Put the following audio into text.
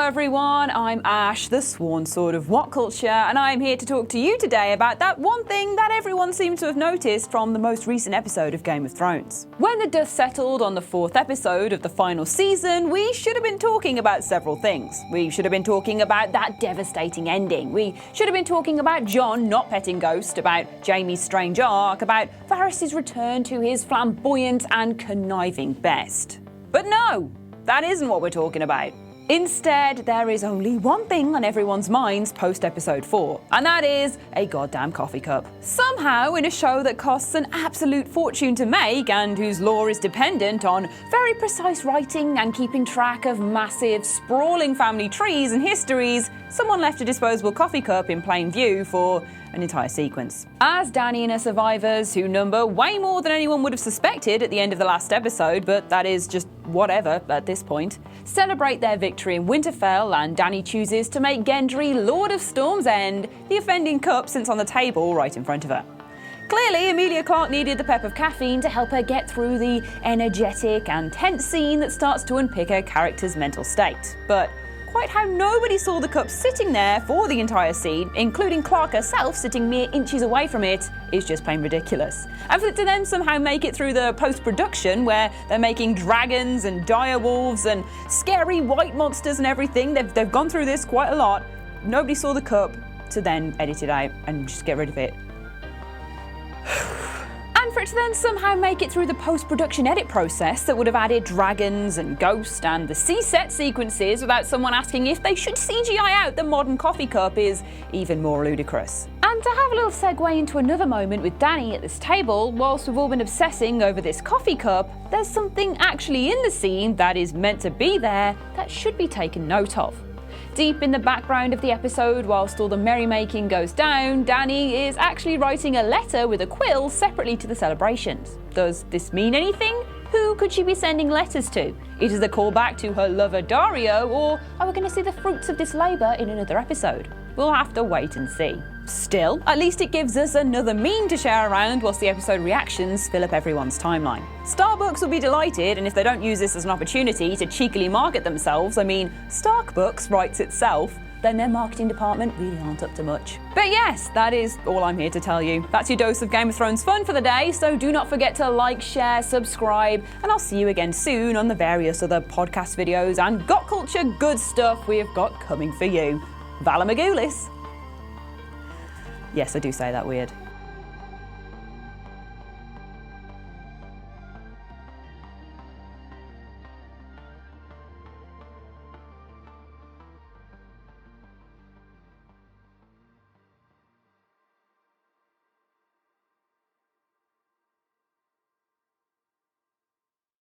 Hello everyone, I'm Ash, the sworn sword of What Culture, and I'm here to talk to you today about that one thing that everyone seems to have noticed from the most recent episode of Game of Thrones. When the dust settled on the 4th episode of the final season, we should have been talking about several things. We should have been talking about that devastating ending. We should have been talking about Jon not petting Ghost, about Jaime's strange arc, about Varys' return to his flamboyant and conniving best. But no, that isn't what we're talking about. Instead, there is only one thing on everyone's minds post-episode 4, and that is a goddamn coffee cup. Somehow, in a show that costs an absolute fortune to make and whose lore is dependent on very precise writing and keeping track of massive, sprawling family trees and histories, someone left a disposable coffee cup in plain view for an entire sequence. As Dany and her survivors, who number way more than anyone would have suspected at the end of the last episode, but that is just whatever at this point, celebrate their victory in Winterfell, and Dany chooses to make Gendry Lord of Storm's End, the offending cup sits on the table right in front of her. Clearly, Emilia Clarke needed the pep of caffeine to help her get through the energetic and tense scene that starts to unpick her character's mental state. But quite how nobody saw the cup sitting there for the entire scene, including Clarke herself sitting mere inches away from it, is just plain ridiculous. And for it to then somehow make it through the post-production, where they're making dragons and direwolves and scary white monsters and everything, they've gone through this quite a lot, nobody saw the cup to then edit it out and just get rid of it. And for it to then somehow make it through the post-production edit process that would have added dragons and ghost and the sea set sequences without someone asking if they should CGI out the modern coffee cup is even more ludicrous. And to have a little segue into another moment with Dany at this table, whilst we've all been obsessing over this coffee cup, there's something actually in the scene that is meant to be there that should be taken note of. Deep in the background of the episode, whilst all the merrymaking goes down, Dany is actually writing a letter with a quill separately to the celebrations. Does this mean anything? Who could she be sending letters to? Is it a callback to her lover Daario, or are we going to see the fruits of this labour in another episode? We'll have to wait and see. Still, at least it gives us another meme to share around whilst the episode reactions fill up everyone's timeline. Starbucks will be delighted, and if they don't use this as an opportunity to cheekily market themselves, I mean, Starkbooks writes itself, then their marketing department really aren't up to much. But yes, that is all I'm here to tell you. That's your dose of Game of Thrones fun for the day, so do not forget to like, share, subscribe, and I'll see you again soon on the various other podcast videos and Got Culture good stuff we have got coming for you. Vala Morghulis. Yes, I do say that weird.